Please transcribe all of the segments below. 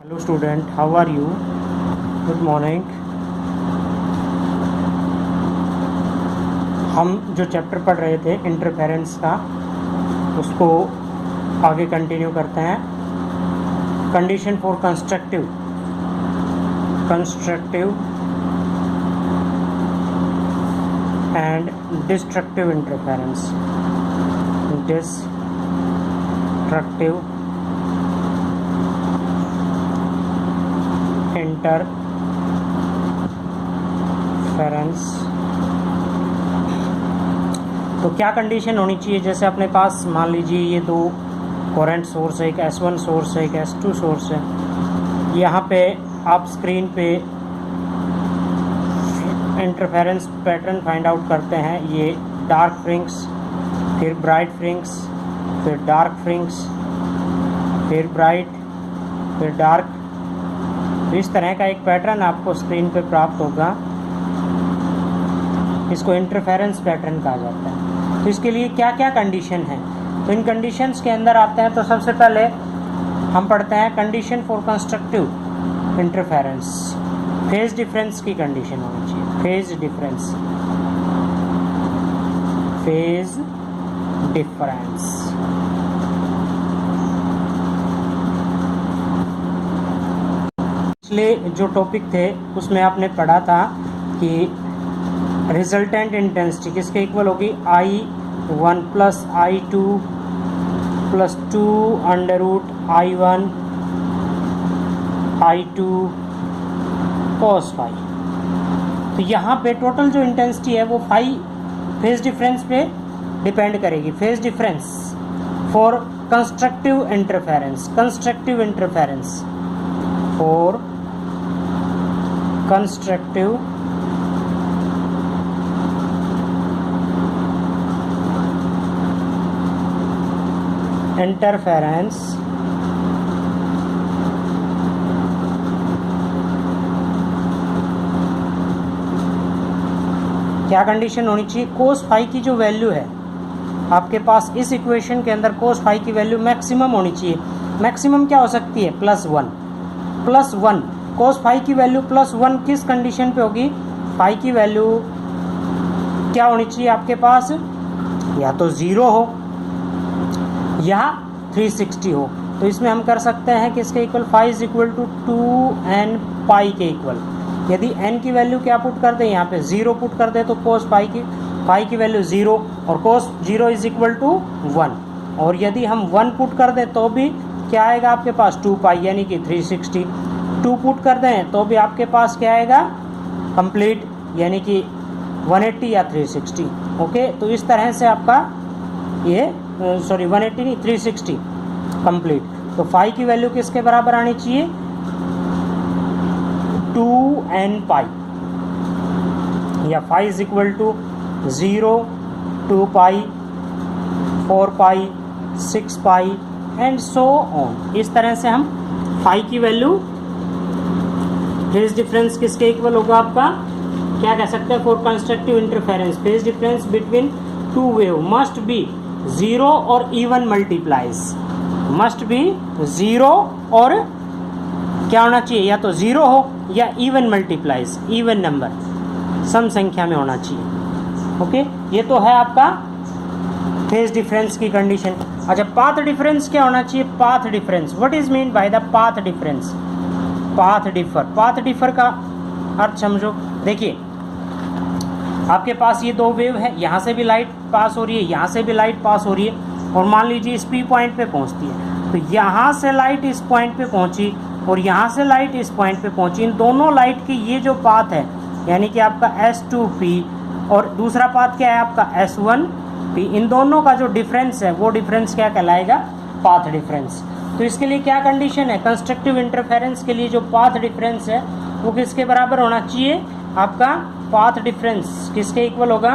Hello student, how are you? Good morning. हम जो chapter पढ़ रहे थे इंटरफेरेंस का, उसको आगे कंटिन्यू करते हैं। Condition for constructive and destructive interference. Destructive interference. तो क्या कंडीशन होनी चाहिए? जैसे अपने पास मान लीजिए ये दो कोरेंट सोर्स है, एक S1 सोर्स है, एक S2 सोर्स है। यहाँ पे आप स्क्रीन पे इंटरफेरेंस पैटर्न फाइंड आउट करते हैं। ये डार्क फ्रिंक्स, फिर ब्राइट फ्रिंक्स, फिर डार्क फ्रिंक्स, फिर ब्राइट, फिर डार्क। तो इस तरह का एक पैटर्न आपको स्क्रीन पे प्राप्त होगा। इसको इंटरफेरेंस पैटर्न कहा जाता है। तो इसके लिए क्या क्या कंडीशन है? तो इन कंडीशंस के अंदर आते हैं। तो सबसे पहले हम पढ़ते हैं condition for constructive interference. Phase difference की कंडीशन होनी चाहिए। फेज डिफरेंस पिछले जो टॉपिक थे उसमें आपने पढ़ा था कि रिजल्टेंट इंटेंसिटी किसके इक्वल होगी? I1 प्लस I2 प्लस 2 under root I1 I2 cos phi. तो यहाँ पे टोटल जो इंटेंसिटी है वो फाई फेज डिफरेंस पे डिपेंड करेगी। Phase difference for constructive interference for constructive interference क्या कंडीशन होनी चाहिए? कोस फाई की जो वैल्यू है आपके पास इस इक्वेशन के अंदर, कोस फाई की वैल्यू मैक्सिमम होनी चाहिए। मैक्सिमम क्या हो सकती है? +1 कोस फाई की वैल्यू +1 किस कंडीशन पे होगी? फाई की वैल्यू क्या होनी चाहिए आपके पास? या तो 0 हो या 360 हो। तो इसमें हम कर सकते हैं कि इसके equal phi is equal to 2n pi के इक्वल। यदि n की वैल्यू क्या पुट कर दे? यहाँ पे 0 पुट कर दे तो कोस फाई की वैल्यू 0 और कोस 0 इज इक्वल टू 1। और यदि हम 1 पुट कर दें तो भी क्या आएगा आपके पास? 2 पाई यानी कि 360। 2 पुट कर दें तो भी आपके पास क्या आएगा? कंप्लीट यानी कि 180 या 360। ओके, तो इस तरह से आपका ये 180 नहीं 360 कंप्लीट। तो फाई की वैल्यू किसके बराबर आनी चाहिए? 2n पाई, या phi is equal to 0, 2 pi, 4 pi, 6 pi and so on. इस तरह से हम फाई की वैल्यू फेज डिफरेंस किसके इक्वल होगा आपका? क्या कह सकते हैं? For constructive interference phase difference between two wave must be 0 और इवन मल्टीप्लाइज। मस्ट बी 0 और क्या होना चाहिए? या तो 0 हो या इवन मल्टीप्लाइज, इवन नंबर, सम संख्या में होना चाहिए। ओके, ये तो है आपका फेज डिफरेंस की कंडीशन। अच्छा, पाथ डिफरेंस क्या होना चाहिए? Path difference, what is mean by the path difference? Path differ का अर्थ समझो। देखिए, आपके पास ये दो वेव है, यहाँ से भी लाइट पास हो रही है, यहाँ से भी लाइट पास हो रही है, और मान लीजिए इस P पॉइंट पे पहुँचती है। तो यहाँ से लाइट इस पॉइंट पे पहुँची और यहाँ से लाइट इस पॉइंट पे पहुँची। इन दोनों लाइट की ये जो पाथ है यानी कि आपका S2P और दूसरा पाथ क्या है आपका S1P, इन दोनों का जो डिफरेंस है वो डिफरेंस क्या कहलाएगा? Path difference. तो इसके लिए क्या कंडीशन है? कंस्ट्रक्टिव इंटरफेरेंस के लिए जो पाथ डिफरेंस है वो किसके बराबर होना चाहिए? आपका पाथ डिफरेंस किसके इक्वल होगा?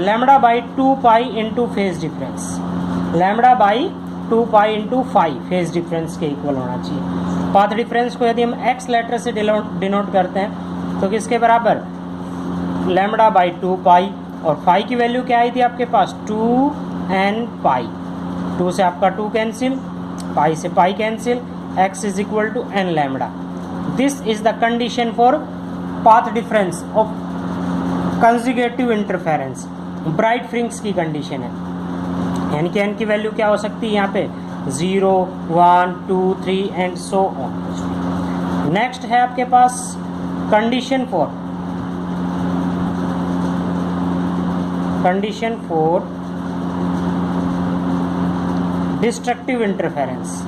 Lambda by 2 pi into phase difference. Lambda by 2 pi into phi phase difference के इक्वल होना चाहिए। पाथ डिफरेंस को यदि हम x लेटर से डिनोट करते हैं तो किसके बराबर? लैम्बडा बाई 2 पाई, और फाई की वैल्यू क्या आई थी आपके पास? 2n पाई। 2 से आपका 2 कैंसिल, पाई से pi cancel, x is equal to N lambda. This is the condition for path difference of constructive interference, bright fringes की कंडीशन है। यानी कि n की वैल्यू क्या हो सकती है यहाँ पे 0, 1, 2, 3 एंड सो ऑन। नेक्स्ट है आपके पास condition for destructive interference,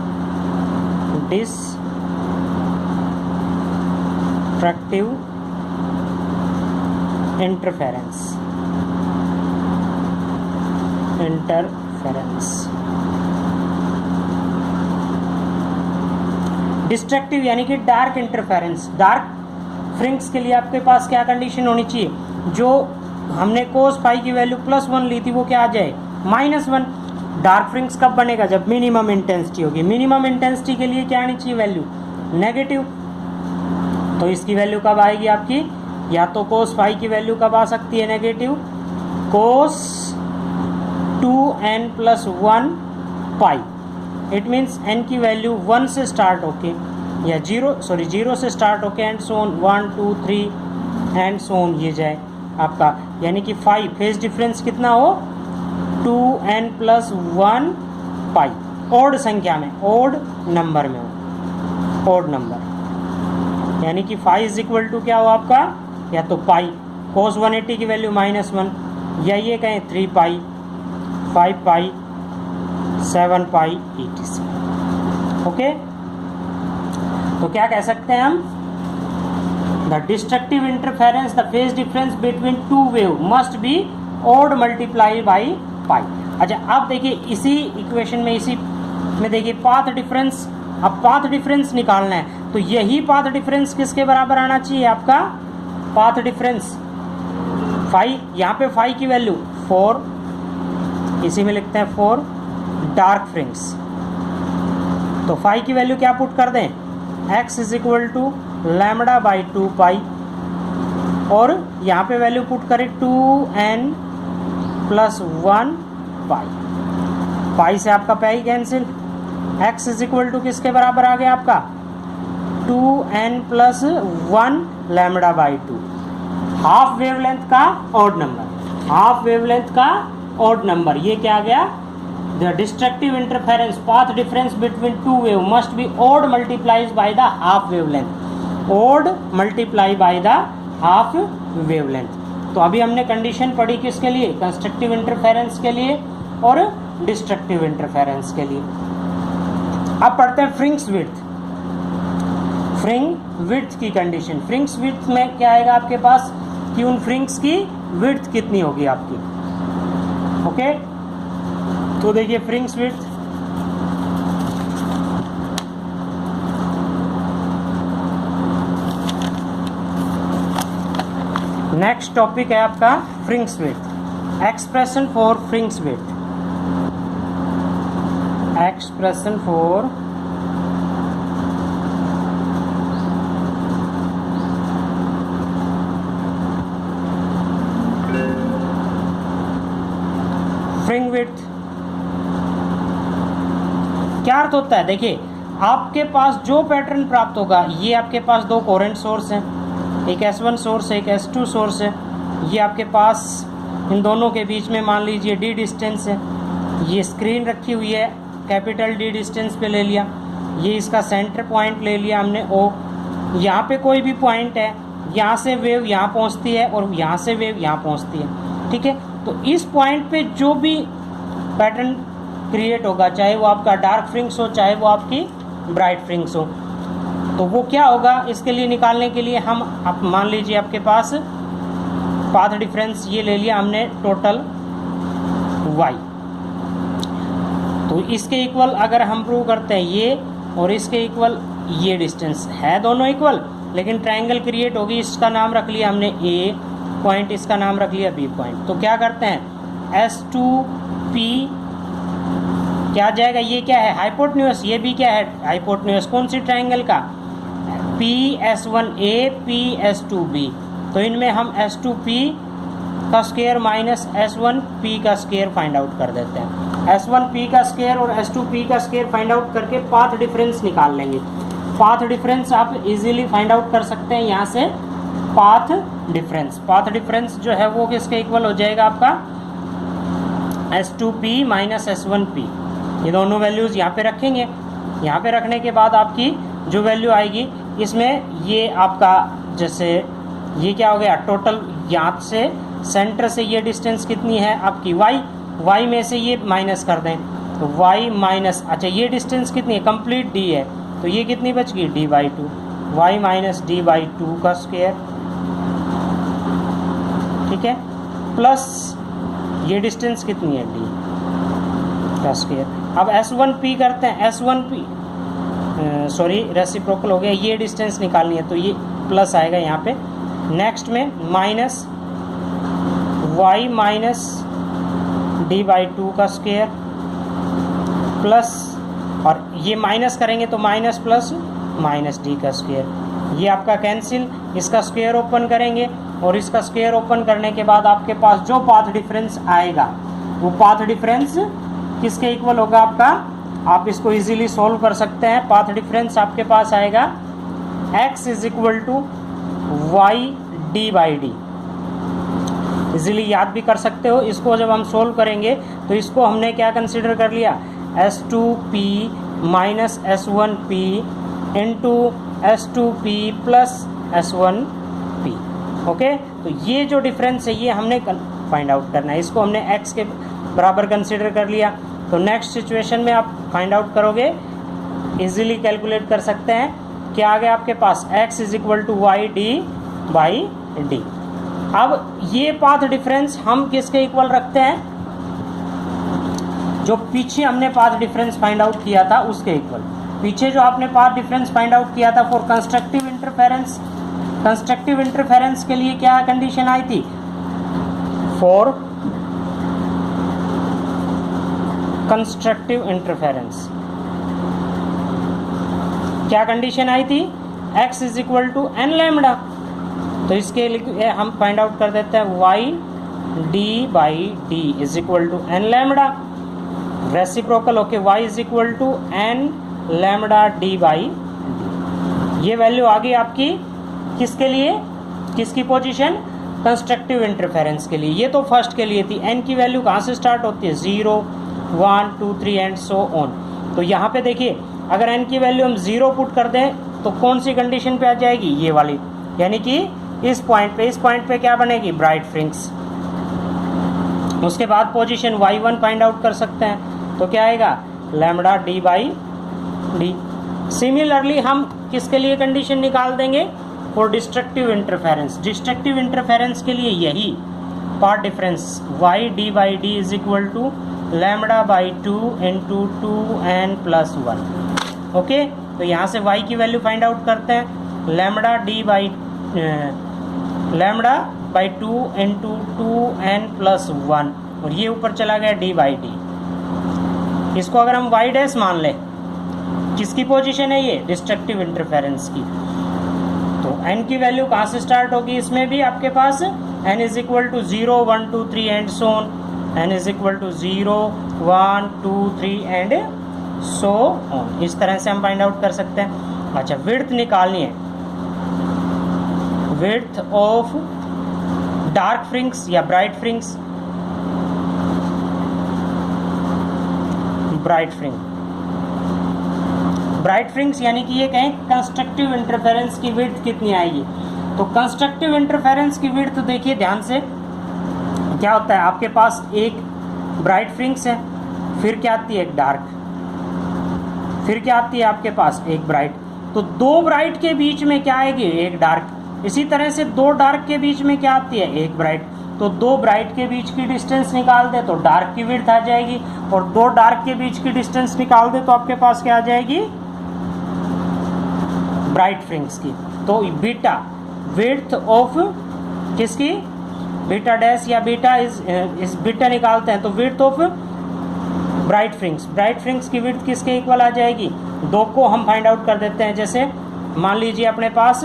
destructive यानी कि डार्क इंटरफेरेंस। डार्क फ्रिंग्स के लिए आपके पास क्या कंडीशन होनी चाहिए, जो हमने कोस फाई की वैल्यू +1 ली थी वो क्या आ जाए -1। डार्क फ्रिंग्स कब बनेगा, जब मिनिमम इंटेंसिटी होगी। मिनिमम इंटेंसिटी के लिए क्या आनी चाहिए वैल्यू, नेगेटिव। तो इसकी वैल्यू कब आएगी आपकी, या तो कोस फाई की वैल्यू कब आ सकती है negative, cos 2n+1 pi. It means n की वैल्यू 1 से स्टार्ट होके या 0 से स्टार्ट होके and so on 1, 2, 3 and so on ये जाए आपका, यानी कि फाई फेज डिफरेंस कितना हो 2n+1 पाई, ओड संख्या में, ओड नंबर में हो, ओड नंबर, यानी कि फाई इज इक्वल टू क्या हो आपका, या तो पाई कोस 180 की वैल्यू -1, या ये कहें 3 पाई, 5 पाई, 7 पाई etc। ओके, तो क्या कह सकते हैं हम, the destructive interference, the phase difference between two wave must be odd multiply by pi. अच्छा, अब देखिए इसी इक्वेशन में, इसी में देखिए पाथ डिफरेंस, अब पाथ डिफरेंस निकालना है, तो यही पाथ डिफरेंस किसके बराबर आना चाहिए आपका, पाथ डिफरेंस फाई, यहाँ पे फाई की वैल्यू 4, इसी में लिखते हैं 4 डार्क फ्रिंग्स, तो फाई की वैल्यू क्या पुट कर दें, x is equal to lambda by 2 pi, और यहाँ पे वैल्यू पुट करें 2n+1 पाई, पाई से आपका pi cancel, x is equal to किसके बराबर आ गया आपका 2n+1 lambda by 2, half wavelength का ऑड नंबर, हाफ वेवलेंथ का ऑड नंबर, ये क्या आ गया, the destructive interference path difference between two wave must be odd multiplies by the half wavelength, odd multiply by the half wavelength. तो अभी हमने condition पढ़ी किसके लिए, कंस्ट्रक्टिव इंटरफेरेंस के लिए और डिस्ट्रक्टिव इंटरफेरेंस के लिए। अब पढ़ते हैं फ्रिंग्स विड्थ, फ्रिंग विड्थ की कंडीशन। फ्रिंग्स विड्थ में क्या आएगा आपके पास, कि उन फ्रिंग्स की विड्थ कितनी होगी आपकी। ओके, तो देखिए फ्रिंग्स विड्थ, नेक्स्ट टॉपिक है आपका fringes width, expression for fringes width, expression for fringe width क्या अर्थ होता है, देखिए आपके पास जो पैटर्न प्राप्त होगा, ये आपके पास दो कोरेंट सोर्स हैं, एक S1 सोर्स है, एक S2 सोर्स है, ये आपके पास इन दोनों के बीच में मान लीजिए D डिस्टेंस है, ये स्क्रीन रखी हुई है, कैपिटल D डिस्टेंस पे ले लिया, ये इसका सेंटर पॉइंट ले लिया हमने O, यहाँ पे कोई भी पॉइंट है, यहाँ से वेव यहाँ पहुँचती है और यहाँ से वेव यहाँ पहुँचती है, ठीक है। तो इस पॉइंट पे जो भी पैटर्न क्रिएट होगा, चाहे वो आपका डार्क फ्रिंग्स हो, चाहे वो आपकी ब्राइट फ्रिंग्स हो, तो वो क्या होगा, इसके लिए निकालने के लिए हम, आप मान लीजिए आपके पास पाथ डिफरेंस ये ले लिया हमने टोटल y, तो इसके इक्वल अगर हम प्रूव करते हैं ये और इसके इक्वल ये डिस्टेंस है, दोनों इक्वल, लेकिन ट्रायंगल क्रिएट होगी, इसका नाम रख लिया हमने A पॉइंट, इसका नाम रख लिया B पॉइंट। तो क्या करते हैं S2P क्या जाएगा, ये क्या है हाइपोटेन्यूस, ये भी क्या है हाइपोटेन्यूस, कौन सी ट्रायंगल का, PS1A PS2B, तो इनमें हम S2P का स्क्वायर माइनस S1P का स्क्वायर फाइंड आउट कर देते हैं। S1P का स्क्वायर और S2P का स्क्वायर फाइंड आउट करके पाथ डिफरेंस निकाल लेंगे। पाथ डिफरेंस आप इजीली फाइंड आउट कर सकते हैं यहाँ से। पाथ डिफरेंस जो है वो किसके इक्वल हो जाएगा आपका S2P माइनस S1P। ये दोनों वैल्यूज़ यहाँ पे रखेंगे। यहाँ पे रखने के बाद आपकी जो वैल्यू आएगी इसमें ये आपका जैसे ये क्या हो गया टोटल, यहाँ से सेंटर से ये डिस्टेंस कितनी है आपकी y में से ये माइनस कर दें तो y माइनस, अच्छा ये डिस्टेंस कितनी है कंप्लीट d है तो ये कितनी बच गई d/2, y माइनस d/2 का स्क्वायर, ठीक है, प्लस ये डिस्टेंस कितनी है d का स्क्वायर। अब S1P करते हैं, S1P सॉरी रेसिप्रोकल हो गया, ये डिस्टेंस निकालनी है तो ये प्लस आएगा यहाँ पे। नेक्स्ट में माइनस y माइनस d/2 का स्क्वायर प्लस, और ये माइनस करेंगे तो माइनस प्लस माइनस d का स्क्वायर, ये आपका कैंसिल, इसका स्क्वायर ओपन करेंगे और इसका स्क्वायर ओपन करने के बाद आपके पास जो पाथ डिफरेंस आएगा वो पाथ डिफरेंस किसके इक्वल होगा आपका, आप इसको इजीली सॉल्व कर सकते हैं। पाथ डिफरेंस आपके पास आएगा x is equal to y d/d, easily याद भी कर सकते हो इसको। जब हम सोल्व करेंगे तो इसको हमने क्या कंसीडर कर लिया S2P minus S1P into S2P plus S1P, okay. तो ये जो डिफरेंस है ये हमने फाइंड आउट करना है, इसको हमने x के बराबर कंसीडर कर लिया। तो नेक्स्ट सिचुएशन में आप फाइंड आउट करोगे, इजीली कैलकुलेट कर सकते हैं, क्या आ गया आपके पास x is equal to y d/d। अब ये पाथ डिफरेंस हम किसके इक्वल रखते हैं, जो पीछे हमने पाथ डिफरेंस फाइंड आउट किया था उसके इक्वल। पीछे जो आपने पाथ डिफरेंस फाइंड आउट किया था for constructive interference, constructive interference के लिए क्या कंडीशन आई थी, फॉर कंस्ट्रक्टिव इंटरफेरेंस क्या कंडीशन आई थी, x is equal to n lambda. तो इसके लिए हम फाइंड आउट कर देते हैं y d/d is equal to n lambda, reciprocal होके y is equal to n lambda d/d। ये वैल्यू आ गई आपकी किसके लिए, किसकी पोजीशन, कंस्ट्रक्टिव इंटरफेरेंस के लिए। ये तो फर्स्ट के लिए थी। n की वैल्यू कहाँ से स्टार्ट होती है, 0 1 2 3 एंड सो ऑन। तो यहाँ पे देखिए अगर n की वैल्यू हम 0 पुट कर दें तो कौन सी कंडीशन पे आ जाएगी, ये वाली, यानी कि इस पॉइंट पे क्या बनेगी, ब्राइट फ्रिंक्स। उसके बाद पोजीशन y1 फाइंड आउट कर सकते हैं तो क्या आएगा लैम्डा d/d। सिमिलरली हम किसके लिए कंडीशन निकाल देंगे, for destructive interference. Destructive interference के लिए यही path difference y d/d is equal to λ/2 into 2n + 1, okay. तो यहाँ से y की वैल्यू फाइंड आउट करते हैं, λ/2 इंटू 2n + 1, और ये ऊपर चला गया d/d। इसको अगर हम y डैश मान लें, किसकी पोजीशन है ये, डिस्ट्रक्टिव इंटरफेरेंस की। तो n की वैल्यू कहाँ से स्टार्ट होगी, इसमें भी आपके पास n is equal to 0 1 2 3 and so on, n is equal to 0 1 2 3 and so on. इस तरह से हम फाइंड आउट कर सकते हैं। अच्छा, विड्थ निकालनी है, विड्थ ऑफ डार्क फ्रिंक्स या ब्राइट फ्रिंक्स, ब्राइट फ्रिंक्स यानी कि ये कहें कंस्ट्रक्टिव इंटरफेरेंस की विड्थ कितनी आएगी। तो कंस्ट्रक्टिव इंटरफेरेंस की विड्थ देखिए ध्यान से, क्या होता है आपके पास एक ब्राइट फ्रिंक्स है, फिर क्या आती है एक डार्क, फिर क्या आती है आपके पास एक ब्राइट। तो दो ब्राइट के बीच में क्या आएगी, एक डार्क। इसी तरह से दो डार्क के बीच में क्या आती है, एक ब्राइट। तो दो ब्राइट के बीच की डिस्टेंस निकाल दे तो डार्क की विड्थ आ जाएगी, और दो डार्क के बीच की डिस्टेंस निकाल दे तो आपके पास क्या आ जाएगी, ब्राइट फ्रिंक्स की। तो बीटा विड्थ ऑफ किसकी, बीटा डैश या बीटा इस बीटा निकालते हैं तो विड्थ ऑफ ब्राइट फ्रिंक्स की विड्थ किसके इक्वल आ जाएगी, दो को हम फाइंड आउट कर देते हैं। जैसे मान लीजिए अपने पास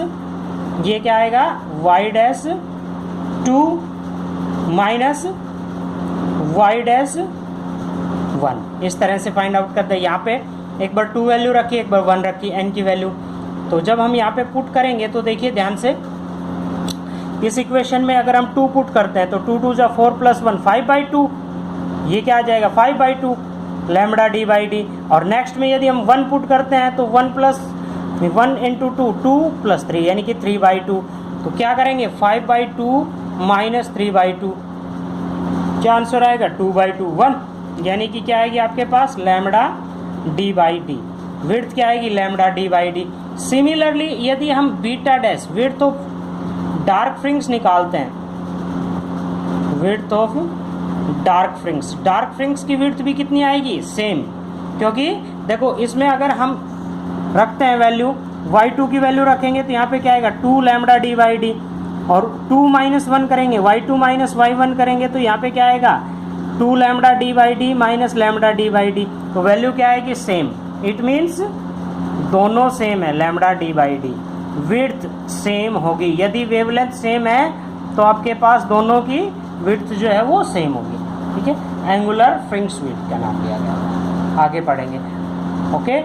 ये क्या आएगा, y dash 2 minus y dash 1। इस तरह से फाइंड आउट करते हैं। यहाँ पे एक बार 2 वैल्यू रखी, एक बार 1 रखी, n की वैल्यू। तो जब हम यहाँ पे पुट करेंगे तो देखिए ध्यान से, इस इक्वेशन में अगर हम 2 पुट करते हैं तो 2 2 जा 4 + 1 5/2, ये क्या आ जाएगा 5/2 लैम्बडा डी बाई डी। और नेक्स्ट में यदि हम 1 पुट करते हैं तो 1 × 2 2 + 3 यानी कि 3/2। तो क्या करेंगे 5/2 - 3/2, क्या आंसर आएगा 2/2 1, यानी कि क्या आएगी आपके पास lambda D by D. Width क्या आएगी lambda D by D. Similarly यदि हम beta dash width of dark fringes निकालते हैं, विड्थ ऑफ डार्क फ्रिंग्स की विड्थ भी कितनी आएगी सेम, क्योंकि देखो इसमें अगर हम रखते हैं वैल्यू y2 की वैल्यू रखेंगे तो यहाँ पे क्या आएगा 2 लैम्बडा डी बाई डी, और 2 - 1 करेंगे y2 - y1 करेंगे तो यहाँ पे क्या आएगा 2 lambda D by D minus lambda D by D. तो वैल्यू क्या आएगी सेम। इट मीन्स दोनों सेम है, lambda D by D, width same होगी। यदि वेवलेंथ सेम है तो आपके पास दोनों की विड्थ जो है वो सेम होगी। ठीक है, एंगुलर फ्रिंग्स विड्थ का नाम दिया गया है, आगे पढ़ेंगे। ओके।